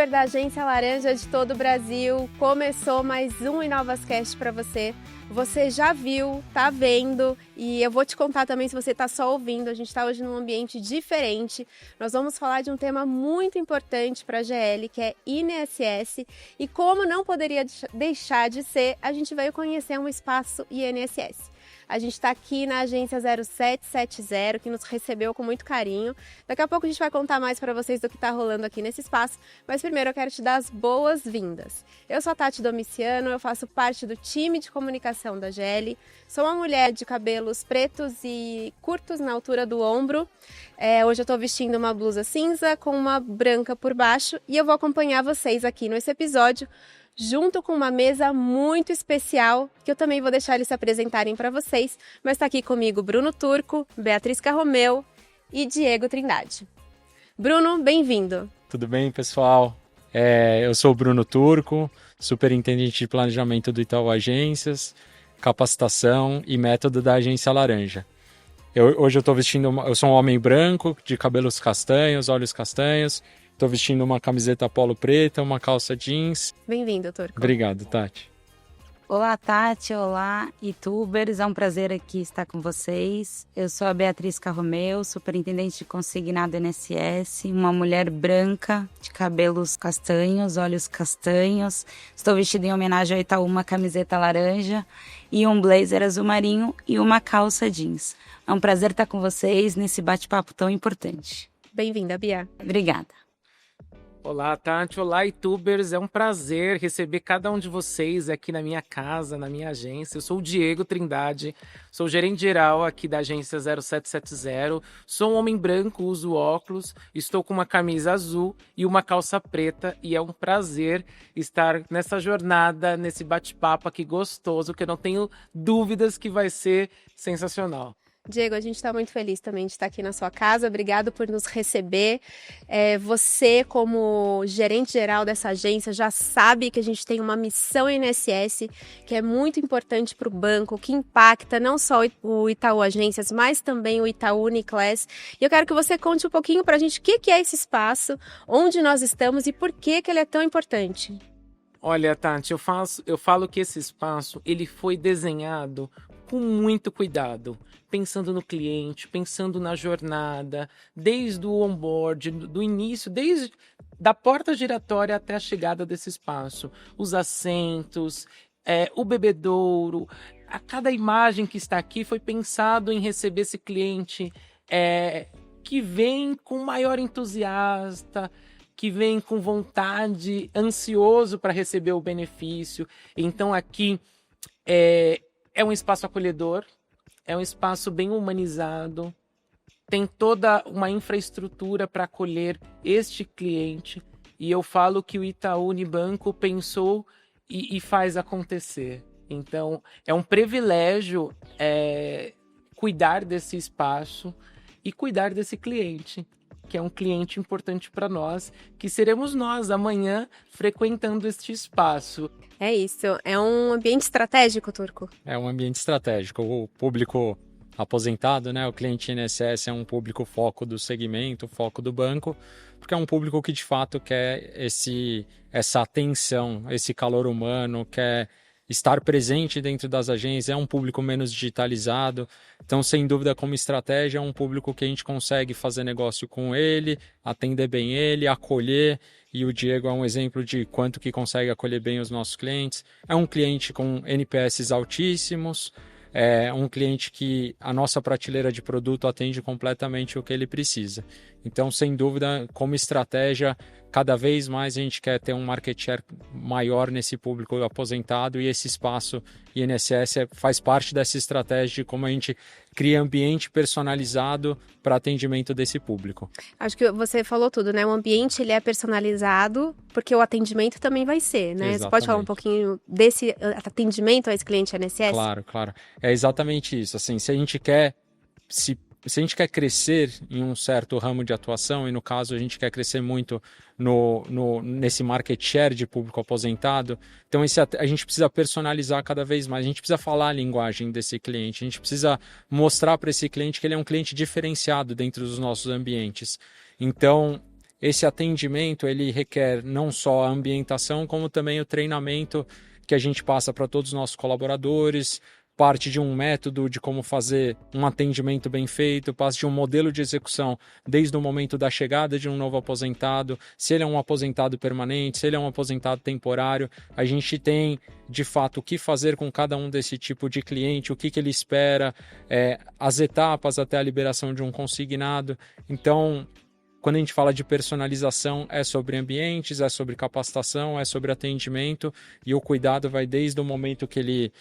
Tuber da Agência Laranja de todo o Brasil, começou mais um InovasCast para você. Você já viu, tá vendo e eu vou te contar também se você tá só ouvindo. A gente está hoje num ambiente diferente. Nós vamos falar de um tema muito importante para a GL, que é INSS. E como não poderia deixar de ser, a gente veio conhecer um espaço INSS. A gente está aqui na agência 0770, que nos recebeu com muito carinho. Daqui a pouco a gente vai contar mais para vocês do que está rolando aqui nesse espaço, mas primeiro eu quero te dar as boas-vindas. Eu sou a Tati Domiciano, eu faço parte do time de comunicação da GL. Sou uma mulher de cabelos pretos e curtos na altura do ombro. Hoje eu estou vestindo uma blusa cinza com uma branca por baixo e eu vou acompanhar vocês aqui nesse episódio, junto com uma mesa muito especial, que eu também vou deixar eles se apresentarem para vocês, mas está aqui comigo Bruno Turco, Beatriz Carromeu e Diego Trindade. Bruno, bem-vindo. Tudo bem, pessoal? Eu sou o Bruno Turco, superintendente de planejamento do Itaú Agências, capacitação e método da Agência Laranja. Hoje eu estou vestindo, eu sou um homem branco, de cabelos castanhos, olhos castanhos. Estou vestindo uma camiseta polo preta, uma calça jeans. Bem-vindo, Turco. Obrigado, Tati. Olá, Tati. Olá, Itubers. É um prazer aqui estar com vocês. Eu sou a Beatriz Carromeu, superintendente de consignado INSS, uma mulher branca, de cabelos castanhos, olhos castanhos. Estou vestida em homenagem ao Itaú, uma camiseta laranja e um blazer azul marinho e uma calça jeans. É um prazer estar com vocês nesse bate-papo tão importante. Bem-vinda, Bia. Obrigada. Olá, Tati. Olá, Itubers. É um prazer receber cada um de vocês aqui na minha casa, na minha agência. Eu sou o Diego Trindade, sou gerente geral aqui da agência 0770. Sou um homem branco, uso óculos, estou com uma camisa azul e uma calça preta e é um prazer estar nessa jornada, nesse bate-papo aqui gostoso, que eu não tenho dúvidas que vai ser sensacional. Diego, a gente está muito feliz também de estar aqui na sua casa. Obrigado por nos receber. Você, como gerente geral dessa agência, já sabe que a gente tem uma missão INSS que é muito importante para o banco, que impacta não só o Itaú Agências, mas também o Itaú Uniclass. E eu quero que você conte um pouquinho para a gente o que é esse espaço, onde nós estamos e por que ele é tão importante. Olha, Tati, eu falo que esse espaço ele foi desenhado com muito cuidado, pensando no cliente, pensando na jornada, desde o onboard, do início, desde da porta giratória até a chegada desse espaço. Os assentos, o bebedouro, a cada imagem que está aqui foi pensado em receber esse cliente que vem com maior entusiasta, que vem com vontade, ansioso para receber o benefício. Então aqui é um espaço acolhedor, é um espaço bem humanizado, tem toda uma infraestrutura para acolher este cliente. E eu falo que o Itaú Unibanco pensou e faz acontecer. Então, é um privilégio cuidar desse espaço e cuidar desse cliente, que é um cliente importante para nós, que seremos nós amanhã frequentando este espaço. É isso, é um ambiente estratégico, Turco? É um ambiente estratégico. O público aposentado, né, o cliente INSS é um público foco do segmento, foco do banco, porque é um público que de fato quer essa atenção, esse calor humano, quer estar presente dentro das agências, é um público menos digitalizado. Então, sem dúvida, como estratégia, é um público que a gente consegue fazer negócio com ele, atender bem ele, acolher, e o Diego é um exemplo de quanto que consegue acolher bem os nossos clientes. É um cliente com NPS altíssimos, é um cliente que a nossa prateleira de produto atende completamente o que ele precisa. Então, sem dúvida, como estratégia, cada vez mais a gente quer ter um market share maior nesse público aposentado, e esse espaço INSS faz parte dessa estratégia de como a gente cria ambiente personalizado para atendimento desse público. Acho que você falou tudo, né? O ambiente ele é personalizado porque o atendimento também vai ser, né? Exatamente. Você pode falar um pouquinho desse atendimento a esse cliente INSS? Claro. É exatamente isso. Assim, se a gente quer crescer em um certo ramo de atuação, e no caso a gente quer crescer muito nesse market share de público aposentado, então a gente precisa personalizar cada vez mais, a gente precisa falar a linguagem desse cliente, a gente precisa mostrar para esse cliente que ele é um cliente diferenciado dentro dos nossos ambientes. Então, esse atendimento ele requer não só a ambientação, como também o treinamento que a gente passa para todos os nossos colaboradores, parte de um método de como fazer um atendimento bem feito, parte de um modelo de execução desde o momento da chegada de um novo aposentado, se ele é um aposentado permanente, se ele é um aposentado temporário, a gente tem de fato o que fazer com cada um desse tipo de cliente, o que ele espera, as etapas até a liberação de um consignado. Então, quando a gente fala de personalização, é sobre ambientes, é sobre capacitação, é sobre atendimento, e o cuidado vai desde o momento que ele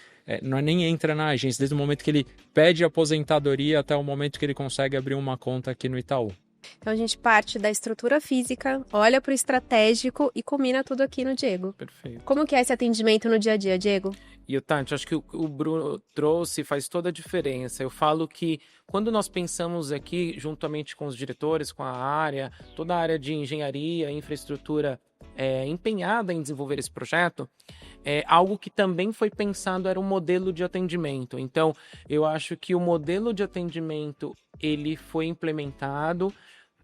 não nem entra na agência, desde o momento que ele pede aposentadoria até o momento que ele consegue abrir uma conta aqui no Itaú. Então a gente parte da estrutura física, olha para o estratégico e combina tudo aqui no Diego. Perfeito. Como que é esse atendimento no dia a dia, Diego? E, Tati, acho que o Bruno trouxe faz toda a diferença. Eu falo que quando nós pensamos aqui, juntamente com os diretores, com a área, toda a área de engenharia, infraestrutura empenhada em desenvolver esse projeto, algo que também foi pensado era um modelo de atendimento. Então, eu acho que o modelo de atendimento ele foi implementado,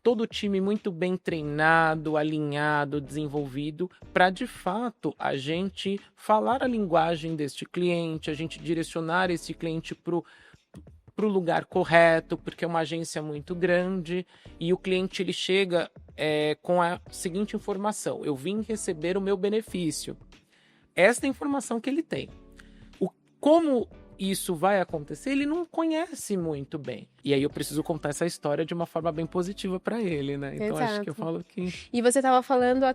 todo o time muito bem treinado, alinhado, desenvolvido, para de fato a gente falar a linguagem deste cliente, a gente direcionar esse cliente para o lugar correto, porque é uma agência muito grande e o cliente ele chega com a seguinte informação: eu vim receber o meu benefício. Esta é a informação que ele tem. Como isso vai acontecer, ele não conhece muito bem. E aí eu preciso contar essa história de uma forma bem positiva para ele, né? Então Exato. Acho que eu falo que... E você estava falando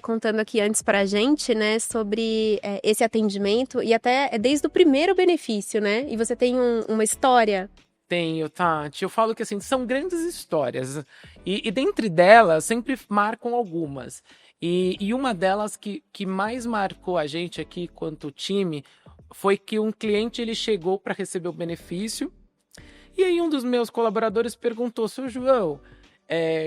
contando aqui antes pra gente, né, sobre esse atendimento e até desde o primeiro benefício, né? E você tem uma história. Tenho, Tati. Eu falo que assim, são grandes histórias. E dentre delas, sempre marcam algumas. E uma delas que mais marcou a gente aqui quanto time foi que um cliente ele chegou para receber o benefício e aí um dos meus colaboradores perguntou: seu João,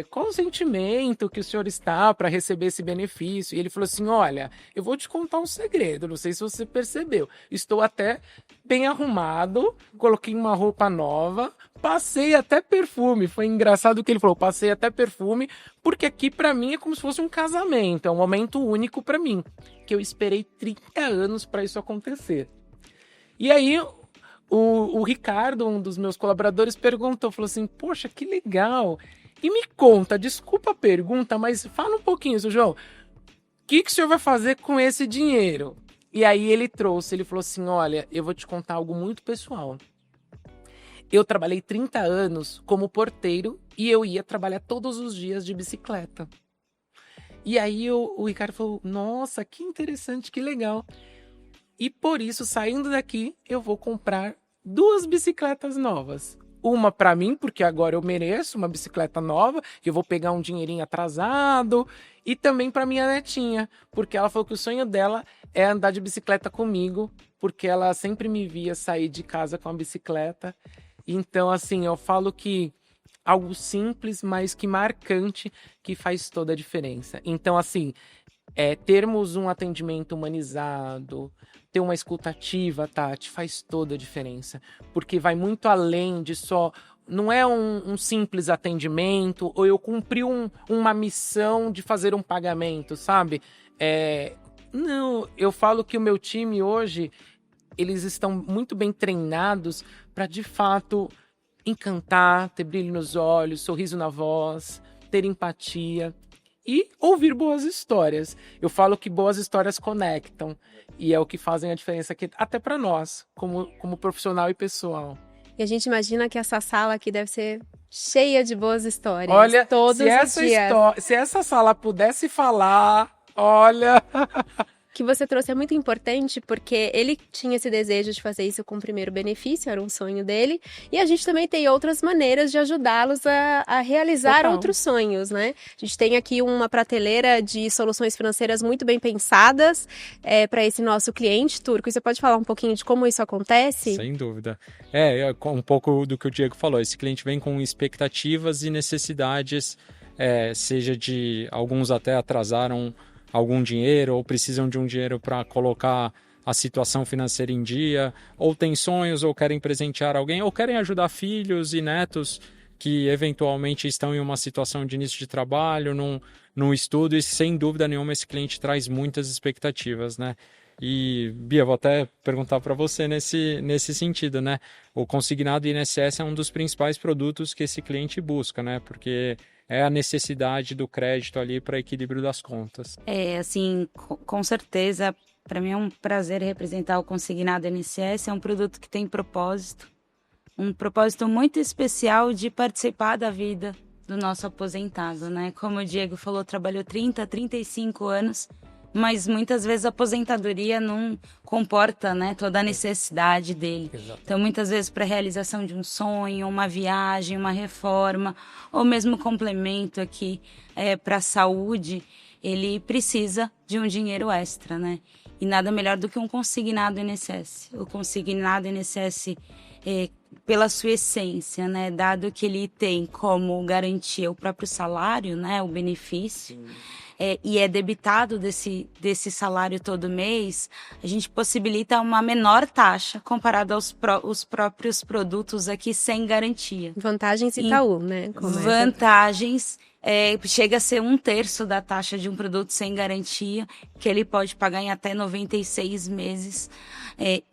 qual o sentimento que o senhor está para receber esse benefício? E ele falou assim: olha, eu vou te contar um segredo, não sei se você percebeu, estou até bem arrumado, coloquei uma roupa nova, passei até perfume. Foi engraçado que ele falou: passei até perfume, porque aqui para mim é como se fosse um casamento, é um momento único para mim, que eu esperei 30 anos para isso acontecer. E aí o Ricardo, um dos meus colaboradores, perguntou, falou assim: poxa, que legal. E me conta, desculpa a pergunta, mas fala um pouquinho, seu João, o que o senhor vai fazer com esse dinheiro? E aí ele falou assim: olha, eu vou te contar algo muito pessoal. Eu trabalhei 30 anos como porteiro e eu ia trabalhar todos os dias de bicicleta. E aí o Ricardo falou: nossa, que interessante, que legal. E por isso, saindo daqui, eu vou comprar 2 bicicletas novas. Uma para mim, porque agora eu mereço uma bicicleta nova, que eu vou pegar um dinheirinho atrasado. E também para minha netinha, porque ela falou que o sonho dela é andar de bicicleta comigo, porque ela sempre me via sair de casa com a bicicleta. Então, assim, eu falo que algo simples, mas que marcante, que faz toda a diferença. Então, assim, termos um atendimento humanizado, ter uma escuta ativa, Tati, faz toda a diferença. Porque vai muito além de só... Não é um simples atendimento, ou eu cumpri uma missão de fazer um pagamento, sabe? Não, eu falo que o meu time hoje, eles estão muito bem treinados para, de fato, encantar, ter brilho nos olhos, sorriso na voz, ter empatia e ouvir boas histórias. Eu falo que boas histórias conectam e é o que fazem a diferença aqui, até para nós, como profissional e pessoal. E a gente imagina que essa sala aqui deve ser cheia de boas histórias. Olha, todos os dias. Se essa sala pudesse falar, olha... Que você trouxe é muito importante, porque ele tinha esse desejo de fazer isso com o primeiro benefício, era um sonho dele, e a gente também tem outras maneiras de ajudá-los a realizar Total. outros sonhos, né? A gente tem aqui uma prateleira de soluções financeiras muito bem pensadas para esse nosso cliente, Turco. E você pode falar um pouquinho de como isso acontece? Sem dúvida. Um pouco do que o Diego falou, esse cliente vem com expectativas e necessidades, seja de alguns até atrasaram algum dinheiro ou precisam de um dinheiro para colocar a situação financeira em dia, ou têm sonhos, ou querem presentear alguém, ou querem ajudar filhos e netos que eventualmente estão em uma situação de início de trabalho, num estudo, e sem dúvida nenhuma esse cliente traz muitas expectativas, né? E, Bia, vou até perguntar para você nesse sentido, né? O consignado INSS é um dos principais produtos que esse cliente busca, né? Porque é a necessidade do crédito ali para equilíbrio das contas. Assim, com certeza, para mim é um prazer representar o consignado INSS. É um produto que tem propósito, um propósito muito especial de participar da vida do nosso aposentado, né? Como o Diego falou, trabalhou 30, 35 anos, mas muitas vezes a aposentadoria não comporta, né, toda a necessidade dele. Exato. Então, muitas vezes, para a realização de um sonho, uma viagem, uma reforma, ou mesmo complemento aqui para a saúde, ele precisa de um dinheiro extra, né? E nada melhor do que um consignado INSS. O consignado INSS, pela sua essência, né, dado que ele tem como garantia o próprio salário, né, o benefício, e é debitado desse salário todo mês, a gente possibilita uma menor taxa comparado aos próprios produtos aqui sem garantia. Vantagens Itaú, né? Vantagens, chega a ser 1/3 da taxa de um produto sem garantia, que ele pode pagar em até 96 meses.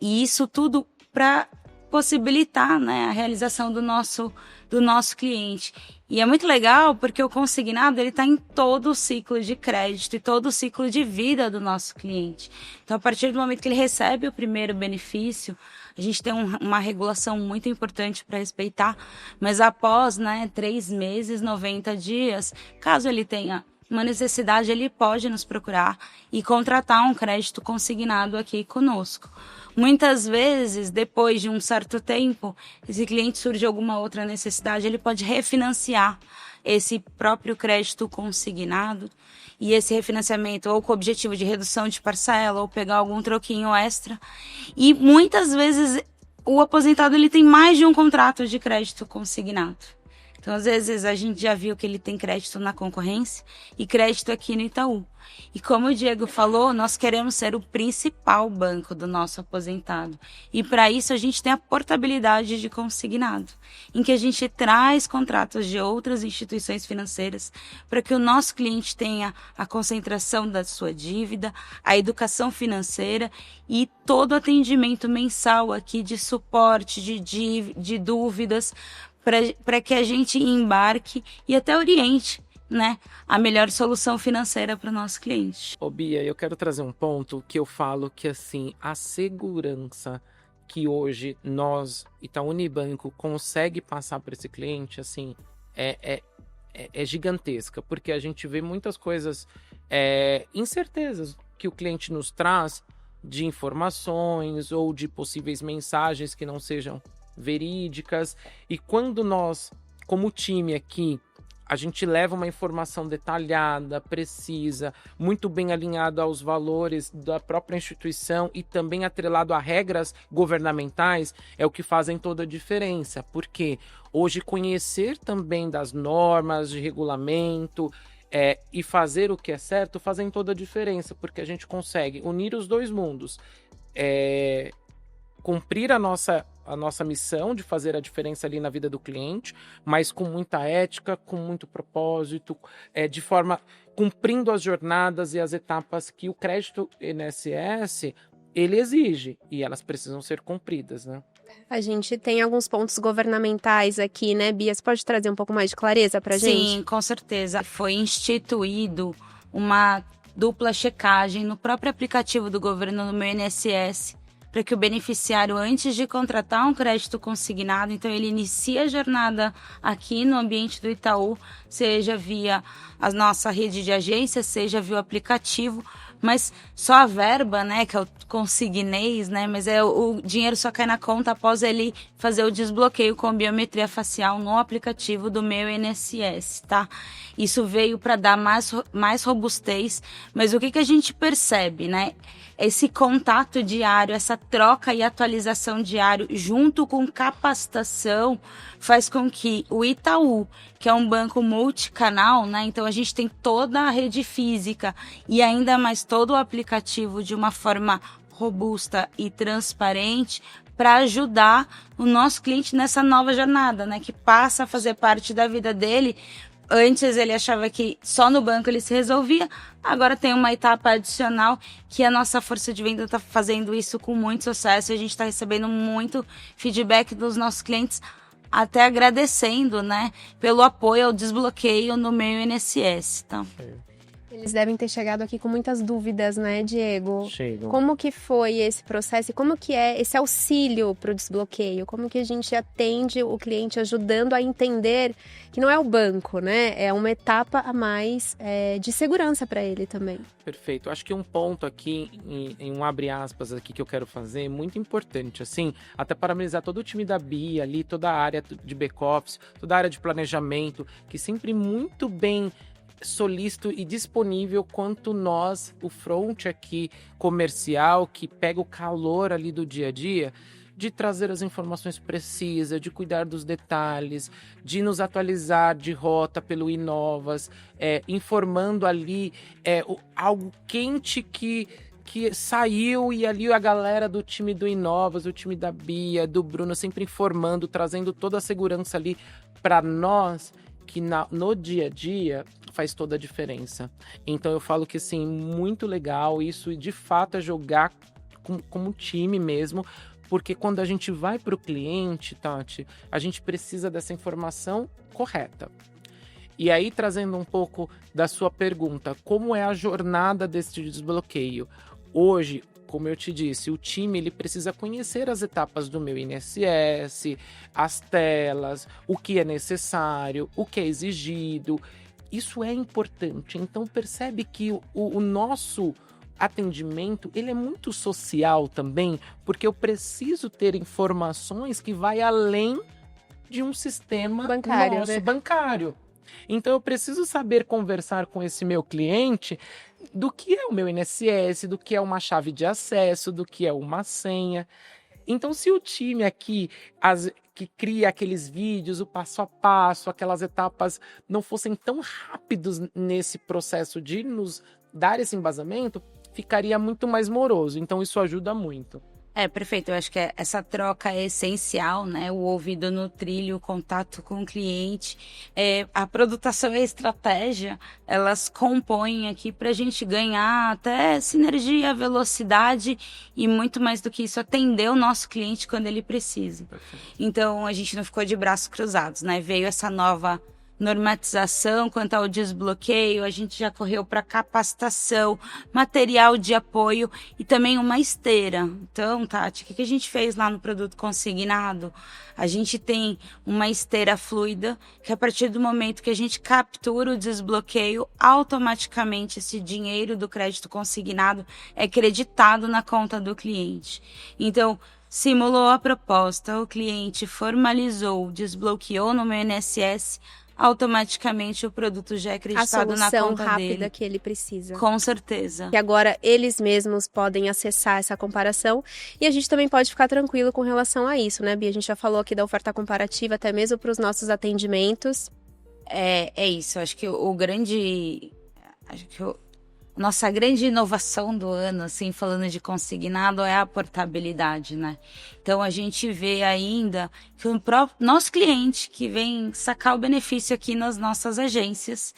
E isso tudo para possibilitar, né, a realização do nosso cliente. E é muito legal porque o consignado ele está em todo o ciclo de crédito e todo o ciclo de vida do nosso cliente. Então, a partir do momento que ele recebe o primeiro benefício, a gente tem uma regulação muito importante para respeitar, mas após, né, 3 meses, 90 dias, caso ele tenha uma necessidade, ele pode nos procurar e contratar um crédito consignado aqui conosco. Muitas vezes, depois de um certo tempo, esse cliente surge alguma outra necessidade, ele pode refinanciar esse próprio crédito consignado, e esse refinanciamento ou com o objetivo de redução de parcela ou pegar algum troquinho extra. E muitas vezes o aposentado ele tem mais de um contrato de crédito consignado. Então, às vezes, a gente já viu que ele tem crédito na concorrência e crédito aqui no Itaú. E como o Diego falou, nós queremos ser o principal banco do nosso aposentado. E para isso, a gente tem a portabilidade de consignado, em que a gente traz contratos de outras instituições financeiras para que o nosso cliente tenha a concentração da sua dívida, a educação financeira e todo o atendimento mensal aqui de suporte, de dúvidas, para que a gente embarque e até oriente, né, a melhor solução financeira para o nosso cliente. Ô Bia, eu quero trazer um ponto que eu falo que, assim, a segurança que hoje nós, Itaú Unibanco, consegue passar para esse cliente, assim, é gigantesca, porque a gente vê muitas coisas, incertezas que o cliente nos traz de informações ou de possíveis mensagens que não sejam verídicas, e quando nós, como time aqui, a gente leva uma informação detalhada, precisa, muito bem alinhada aos valores da própria instituição e também atrelado a regras governamentais, é o que fazem toda a diferença, porque hoje conhecer também das normas de regulamento e fazer o que é certo fazem toda a diferença, porque a gente consegue unir os dois mundos, cumprir a nossa missão de fazer a diferença ali na vida do cliente, mas com muita ética, com muito propósito, de forma cumprindo as jornadas e as etapas que o crédito INSS ele exige, e elas precisam ser cumpridas, né? A gente tem alguns pontos governamentais aqui, né, Bia? Você pode trazer um pouco mais de clareza para a gente? Sim, com certeza. Foi instituído uma dupla checagem no próprio aplicativo do governo, no meu INSS, para que o beneficiário, antes de contratar um crédito consignado, então ele inicia a jornada aqui no ambiente do Itaú, seja via a nossa rede de agências, seja via o aplicativo, mas só a verba, né, que eu consignei, né, mas o dinheiro só cai na conta após ele fazer o desbloqueio com biometria facial no aplicativo do meu INSS, tá? Isso veio para dar mais robustez, mas o que a gente percebe, né? Esse contato diário, essa troca e atualização diário, junto com capacitação, faz com que o Itaú, que é um banco multicanal, né? Então a gente tem toda a rede física e ainda mais todo o aplicativo de uma forma robusta e transparente, para ajudar o nosso cliente nessa nova jornada, né? Que passa a fazer parte da vida dele. Antes ele achava que só no banco ele se resolvia, agora tem uma etapa adicional que a nossa força de venda está fazendo isso com muito sucesso e a gente está recebendo muito feedback dos nossos clientes, até agradecendo, né, pelo apoio ao desbloqueio no meu INSS. Tá? Eles devem ter chegado aqui com muitas dúvidas, né, Diego? Chegam. Como que foi esse processo e como que é esse auxílio para o desbloqueio? Como que a gente atende o cliente ajudando a entender que não é o banco, né? É uma etapa a mais de segurança para ele também. Perfeito. Acho que um ponto aqui, em um abre aspas aqui que eu quero fazer, muito importante, assim, até parabenizar todo o time da Bia ali, toda a área de back-office, toda a área de planejamento, que sempre muito bem solícito e disponível quanto nós, o front aqui comercial, que pega o calor ali do dia a dia, de trazer as informações precisas, de cuidar dos detalhes, de nos atualizar de rota pelo Inovas, informando ali algo quente que saiu e ali a galera do time do Inovas, o time da Bia, do Bruno, sempre informando, trazendo toda a segurança ali para nós, que no dia a dia faz toda a diferença. Então eu falo que assim, muito legal, isso de fato é jogar como time mesmo, porque quando a gente vai para o cliente, Tati, a gente precisa dessa informação correta. E aí, trazendo um pouco da sua pergunta, como é a jornada desse desbloqueio? Hoje, como eu te disse, o time ele precisa conhecer as etapas do meu INSS, as telas, o que é necessário, o que é exigido. Isso é importante. Então, percebe que o nosso atendimento ele é muito social também, porque eu preciso ter informações que vai além de um sistema Bancário, nosso né? bancário. Então eu preciso saber conversar com esse meu cliente do que é o meu INSS, do que é uma chave de acesso, do que é uma senha. Então se o time aqui que cria aqueles vídeos, o passo a passo, aquelas etapas não fossem tão rápidos nesse processo de nos dar esse embasamento, ficaria muito mais moroso. Então isso ajuda muito. Perfeito. Eu acho que essa troca é essencial, né? O ouvido no trilho, o contato com o cliente. A produtação e a estratégia, elas compõem aqui para a gente ganhar até sinergia, velocidade e muito mais do que isso, atender o nosso cliente quando ele precisa. Perfeito. Então, a gente não ficou de braços cruzados, né? Veio essa nova normatização quanto ao desbloqueio, a gente já correu para capacitação, material de apoio e também uma esteira. Então, Tati, o que a gente fez lá no produto consignado? A gente tem uma esteira fluida, que a partir do momento que a gente captura o desbloqueio, automaticamente esse dinheiro do crédito consignado é creditado na conta do cliente. Então, simulou a proposta, o cliente formalizou, desbloqueou no meu INSS, automaticamente o produto já é acreditado na solução conta rápida dele. que ele precisa. Com certeza. E agora eles mesmos podem acessar essa comparação e a gente também pode ficar tranquilo com relação a isso, né, Bia? A gente já falou aqui da oferta comparativa até mesmo para os nossos atendimentos. É isso. Acho que nossa grande inovação do ano, assim, falando de consignado, é a portabilidade, né? Então, a gente vê ainda que o nosso cliente que vem sacar o benefício aqui nas nossas agências,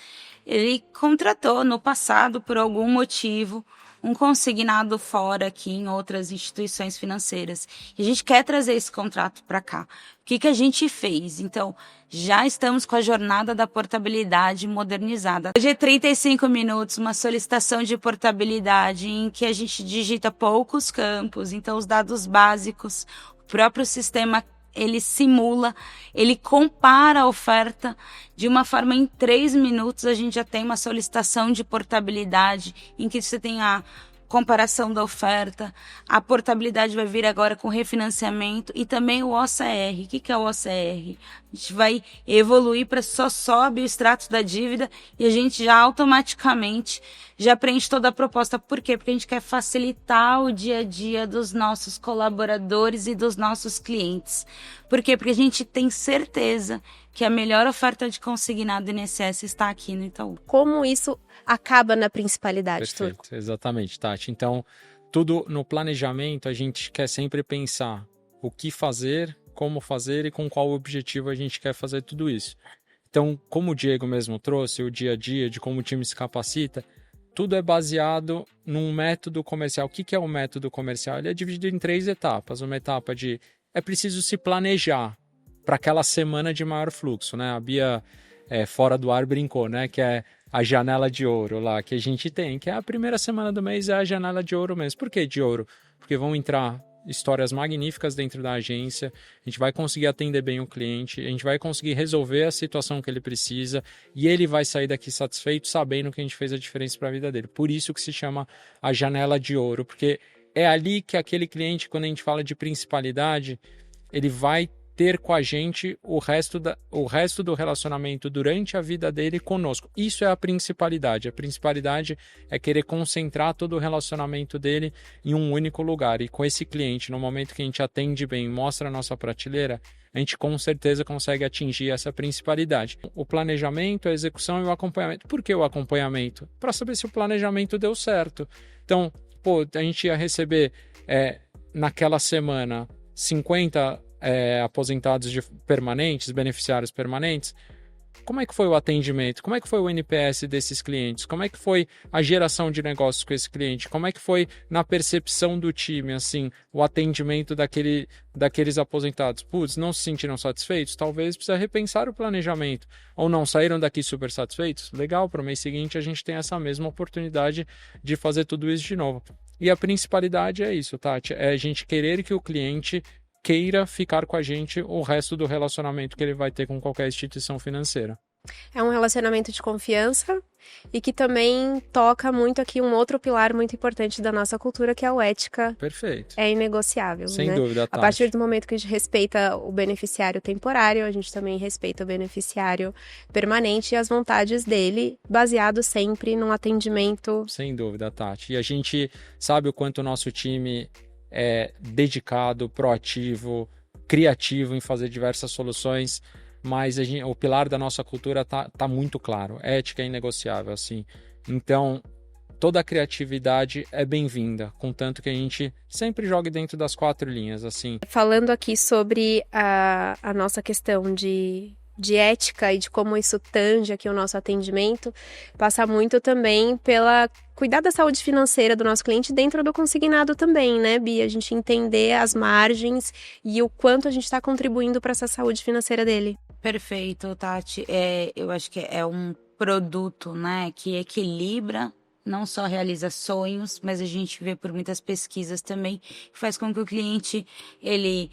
ele contratou no passado, por algum motivo, um consignado fora aqui em outras instituições financeiras. E a gente quer trazer esse contrato para cá. O que a gente fez? Então, já estamos com a jornada da portabilidade modernizada. Hoje é 35 minutos, uma solicitação de portabilidade em que a gente digita poucos campos, então os dados básicos, o próprio sistema ele simula, ele compara a oferta de uma forma em 3 minutos a gente já tem uma solicitação de portabilidade em que você tem a comparação da oferta, a portabilidade vai vir agora com refinanciamento e também o OCR. O que é o OCR? A gente vai evoluir para só sobe o extrato da dívida e a gente já automaticamente já preenche toda a proposta. Por quê? Porque a gente quer facilitar o dia a dia dos nossos colaboradores e dos nossos clientes. Por quê? Porque a gente tem certeza que a melhor oferta de consignado INSS está aqui no Itaú. Como isso acaba na principalidade, Perfeito, Turco? exatamente, Tati. Então, tudo no planejamento, a gente quer sempre pensar o que fazer, como fazer e com qual objetivo a gente quer fazer tudo isso. Então, como o Diego mesmo trouxe, o dia a dia de como o time se capacita, tudo é baseado num método comercial. O que é o método comercial? Ele é dividido em 3 etapas. Uma etapa de é preciso se planejar para aquela semana de maior fluxo, né? A Bia, fora do ar, brincou, né? Que é a janela de ouro lá que a gente tem, que é a primeira semana do mês, é a janela de ouro mesmo. Por que de ouro? Porque vão entrar histórias magníficas dentro da agência, a gente vai conseguir atender bem o cliente, a gente vai conseguir resolver a situação que ele precisa e ele vai sair daqui satisfeito sabendo que a gente fez a diferença para a vida dele. Por isso que se chama a janela de ouro, porque é ali que aquele cliente, quando a gente fala de principalidade, ele vai ter com a gente o resto do relacionamento durante a vida dele conosco. Isso é a principalidade. A principalidade é querer concentrar todo o relacionamento dele em um único lugar. E com esse cliente, no momento que a gente atende bem, mostra a nossa prateleira, a gente com certeza consegue atingir essa principalidade. O planejamento, a execução e o acompanhamento. Por que o acompanhamento? Para saber se o planejamento deu certo. Então, a gente ia receber naquela semana 50 aposentados permanentes, beneficiários permanentes. Como é que foi o atendimento? Como é que foi o NPS desses clientes? Como é que foi a geração de negócios com esse cliente? Como é que foi na percepção do time, assim, o atendimento daqueles aposentados? Putz, não se sentiram satisfeitos? Talvez precisa repensar o planejamento. Ou não, saíram daqui super satisfeitos? Legal, para o mês seguinte a gente tem essa mesma oportunidade de fazer tudo isso de novo. E a principalidade é isso, Tati, é a gente querer que o cliente queira ficar com a gente o resto do relacionamento que ele vai ter com qualquer instituição financeira. É um relacionamento de confiança e que também toca muito aqui um outro pilar muito importante da nossa cultura, que é a ética. Perfeito. É inegociável, Sem né? dúvida, Tati. A partir do momento que a gente respeita o beneficiário temporário, a gente também respeita o beneficiário permanente e as vontades dele, baseado sempre num atendimento. Sem dúvida, Tati. E a gente sabe o quanto o nosso time é dedicado, proativo, criativo em fazer diversas soluções, mas o pilar da nossa cultura tá muito claro. Ética é inegociável, assim. Então, toda a criatividade é bem-vinda, contanto que a gente sempre jogue dentro das 4 linhas, assim. Falando aqui sobre a nossa questão de ética e de como isso tange aqui o nosso atendimento, passa muito também pela cuidar da saúde financeira do nosso cliente dentro do consignado também, né, Bia? A gente entender as margens e o quanto a gente está contribuindo para essa saúde financeira dele. Perfeito, Tati. Eu acho que é um produto, né, que equilibra, não só realiza sonhos, mas a gente vê por muitas pesquisas também, que faz com que o cliente, ele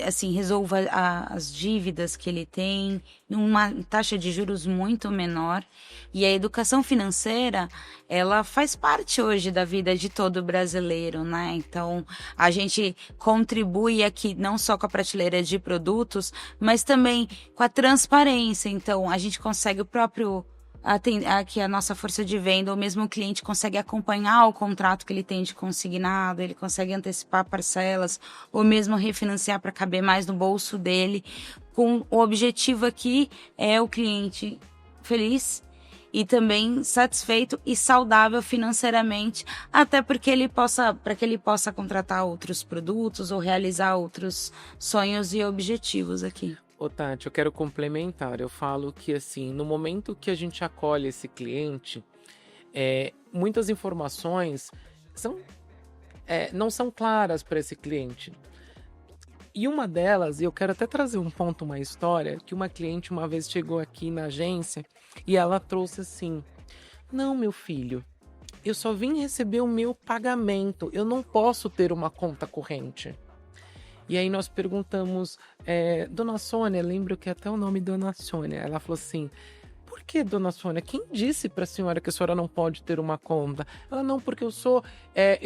assim, resolva as dívidas que ele tem, numa taxa de juros muito menor. E a educação financeira, ela faz parte hoje da vida de todo brasileiro, né? Então, a gente contribui aqui não só com a prateleira de produtos, mas também com a transparência. Então, a gente consegue o próprio aqui a nossa força de venda, ou mesmo o cliente consegue acompanhar o contrato que ele tem de consignado, ele consegue antecipar parcelas, ou mesmo refinanciar para caber mais no bolso dele, com o objetivo aqui é o cliente feliz e também satisfeito e saudável financeiramente, até para que ele possa contratar outros produtos ou realizar outros sonhos e objetivos aqui. Ô Tati, eu quero complementar. Eu falo que, assim, no momento que a gente acolhe esse cliente, muitas informações não são claras para esse cliente. E uma delas, e eu quero até trazer uma história, que uma cliente uma vez chegou aqui na agência e ela trouxe assim: não, meu filho, eu só vim receber o meu pagamento, eu não posso ter uma conta corrente. E aí nós perguntamos, Dona Sônia, lembro que até o nome Dona Sônia, ela falou assim: por que, Dona Sônia? Quem disse para a senhora que a senhora não pode ter uma conta? Ela: não, porque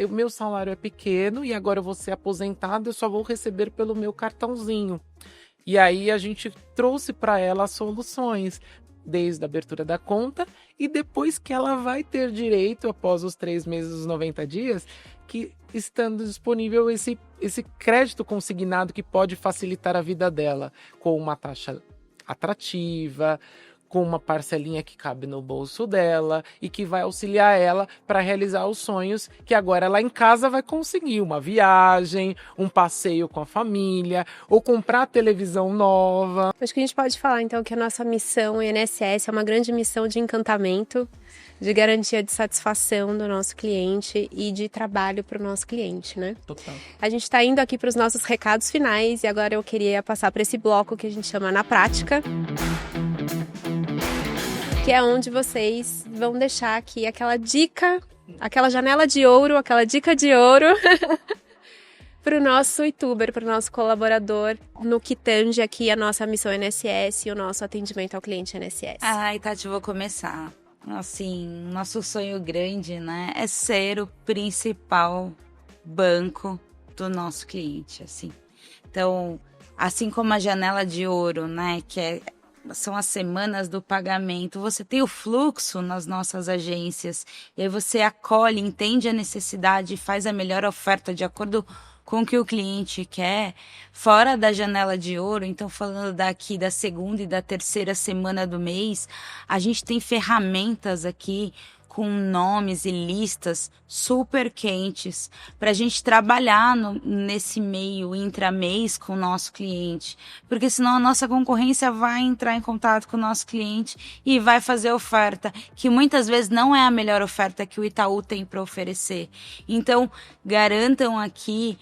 meu salário é pequeno e agora eu vou ser aposentada, eu só vou receber pelo meu cartãozinho. E aí a gente trouxe para ela as soluções, desde a abertura da conta e depois que ela vai ter direito, após os 3 meses, os 90 dias, que estando disponível esse crédito consignado que pode facilitar a vida dela, com uma taxa atrativa, com uma parcelinha que cabe no bolso dela e que vai auxiliar ela para realizar os sonhos que agora lá em casa vai conseguir, uma viagem, um passeio com a família ou comprar televisão nova. Acho que a gente pode falar então que a nossa missão INSS é uma grande missão de encantamento, de garantia de satisfação do nosso cliente e de trabalho para o nosso cliente, né? Total. A gente está indo aqui para os nossos recados finais e agora eu queria passar para esse bloco que a gente chama Na Prática, que é onde vocês vão deixar aqui aquela dica, aquela janela de ouro, aquela dica de ouro para o nosso youtuber, para o nosso colaborador, no que tange aqui a nossa missão INSS e o nosso atendimento ao cliente INSS. Ai, Tati, vou começar. Assim, nosso sonho grande, né, é ser o principal banco do nosso cliente, assim. Então, assim como a janela de ouro, né, são as semanas do pagamento, você tem o fluxo nas nossas agências, e aí você acolhe, entende a necessidade e faz a melhor oferta de acordo com o que o cliente quer, fora da janela de ouro. Então, falando daqui da segunda e da terceira semana do mês, a gente tem ferramentas aqui com nomes e listas super quentes para a gente trabalhar nesse meio intramês com o nosso cliente, porque senão a nossa concorrência vai entrar em contato com o nosso cliente e vai fazer oferta, que muitas vezes não é a melhor oferta que o Itaú tem para oferecer. Então, garantam aqui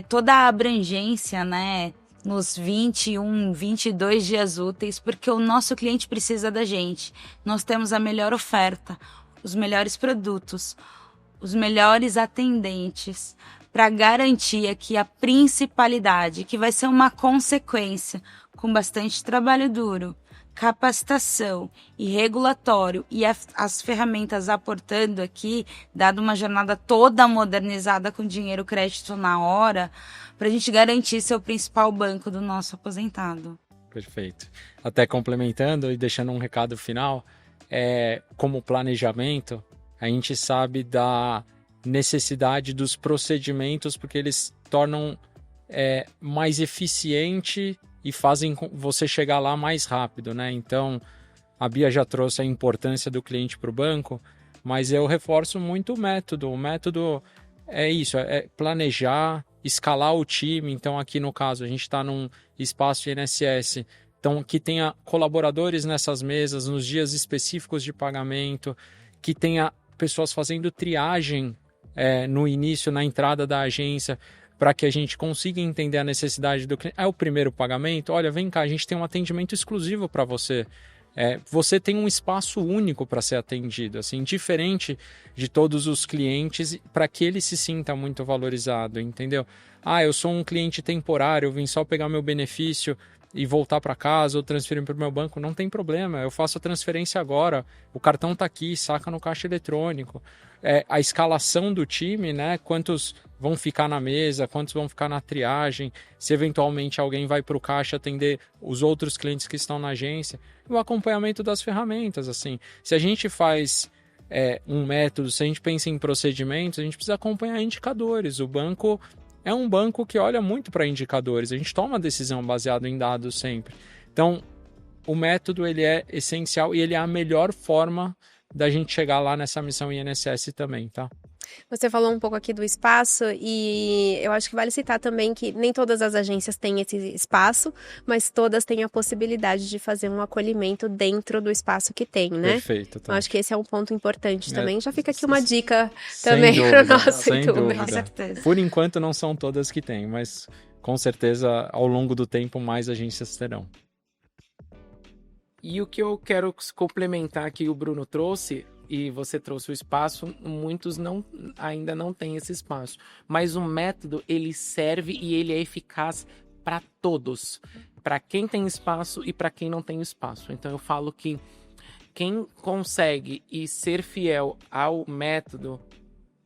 toda a abrangência, né, nos 21, 22 dias úteis, porque o nosso cliente precisa da gente. Nós temos a melhor oferta, os melhores produtos, os melhores atendentes, para garantir aqui a principalidade, que vai ser uma consequência, com bastante trabalho duro, capacitação e regulatório, e as ferramentas aportando aqui, dado uma jornada toda modernizada com dinheiro crédito na hora, para a gente garantir ser o principal banco do nosso aposentado. Perfeito. Até complementando e deixando um recado final, como planejamento, a gente sabe da necessidade dos procedimentos, porque eles tornam mais eficiente e fazem você chegar lá mais rápido, né? Então, a Bia já trouxe a importância do cliente para o banco, mas eu reforço muito o método. O método é isso, é planejar, escalar o time. Então, aqui no caso, a gente está num espaço de INSS, então, que tenha colaboradores nessas mesas, nos dias específicos de pagamento, que tenha pessoas fazendo triagem no início, na entrada da agência, para que a gente consiga entender a necessidade do cliente. É o primeiro pagamento? Olha, vem cá, a gente tem um atendimento exclusivo para você. Você tem um espaço único para ser atendido, assim, diferente de todos os clientes, para que ele se sinta muito valorizado, entendeu? Eu sou um cliente temporário, eu vim só pegar meu benefício e voltar para casa ou transferir para o meu banco, não tem problema, eu faço a transferência agora, o cartão está aqui, saca no caixa eletrônico. A escalação do time, né? Quantos vão ficar na mesa, quantos vão ficar na triagem, se eventualmente alguém vai para o caixa atender os outros clientes que estão na agência, e o acompanhamento das ferramentas, assim. Se a gente faz um método, se a gente pensa em procedimentos, a gente precisa acompanhar indicadores. O banco é um banco que olha muito para indicadores, a gente toma decisão baseada em dados sempre. Então, o método ele é essencial e ele é a melhor forma da gente chegar lá nessa missão INSS também, tá? Você falou um pouco aqui do espaço e eu acho que vale citar também que nem todas as agências têm esse espaço, mas todas têm a possibilidade de fazer um acolhimento dentro do espaço que tem, né? Perfeito. Tá. Então, acho que esse é um ponto importante também. Já fica aqui uma dica também para o nosso sem youtuber. dúvida. Com certeza. Por enquanto não são todas que têm, mas com certeza ao longo do tempo mais agências terão. E o que eu quero complementar que o Bruno trouxe, e você trouxe o espaço, muitos ainda não têm esse espaço. Mas o método, ele serve e ele é eficaz para todos. Para quem tem espaço e para quem não tem espaço. Então eu falo que quem consegue ser fiel ao método,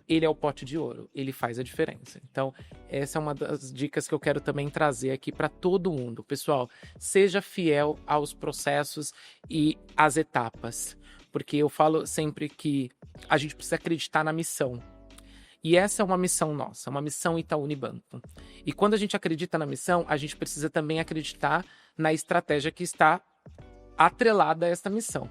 ele é o pote de ouro, ele faz a diferença. Então, essa é uma das dicas que eu quero também trazer aqui para todo mundo. Pessoal, seja fiel aos processos e às etapas, porque eu falo sempre que a gente precisa acreditar na missão. E essa é uma missão nossa, uma missão Itaú Unibanco. E quando a gente acredita na missão, a gente precisa também acreditar na estratégia que está atrelada a esta missão.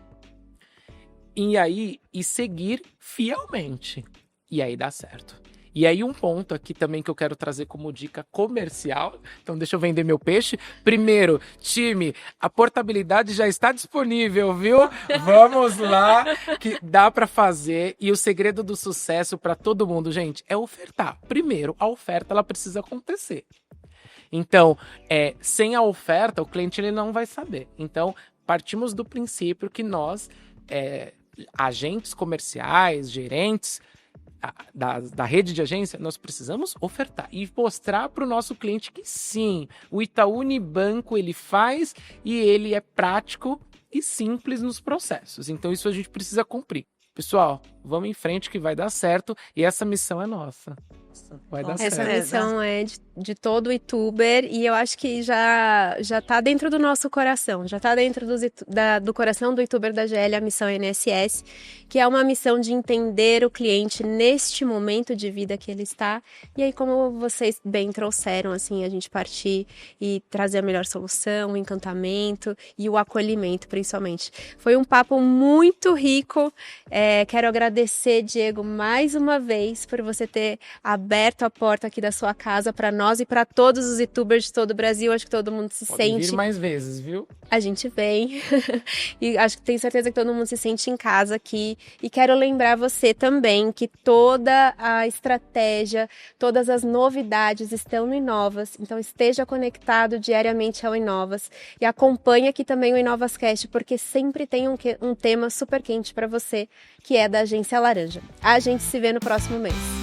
E seguir fielmente. E aí dá certo. E aí um ponto aqui também que eu quero trazer como dica comercial, então deixa eu vender meu peixe. Primeiro, time, a portabilidade já está disponível, viu? Vamos lá, que dá para fazer. E o segredo do sucesso para todo mundo, gente, é ofertar. Primeiro, a oferta ela precisa acontecer. Então, sem a oferta, o cliente ele não vai saber. Então, partimos do princípio que nós, agentes comerciais, gerentes da rede de agência, nós precisamos ofertar e mostrar para o nosso cliente que sim, o Itaú Unibanco ele faz e ele é prático e simples nos processos. Então, isso a gente precisa cumprir. Pessoal, vamos em frente que vai dar certo e essa missão é nossa. Vai dar certo. Essa missão é de todo youtuber e eu acho que já tá dentro do nosso coração, já tá dentro do coração do youtuber da GL, a missão NSS, que é uma missão de entender o cliente neste momento de vida que ele está. E aí, como vocês bem trouxeram, assim, a gente partir e trazer a melhor solução, o encantamento e o acolhimento, principalmente. Foi um papo muito rico. Quero agradecer, Diego, mais uma vez por você ter aberto a porta aqui da sua casa para nós e para todos os youtubers de todo o Brasil. Acho que todo mundo se Pode sente... vir mais vezes, viu? A gente vem. E tenho certeza que todo mundo se sente em casa aqui. E quero lembrar você também que toda a estratégia, todas as novidades estão no Inovas. Então esteja conectado diariamente ao Inovas. E acompanhe aqui também o InovasCast, porque sempre tem um tema super quente para você, que é da Agência Laranja. A gente se vê no próximo mês.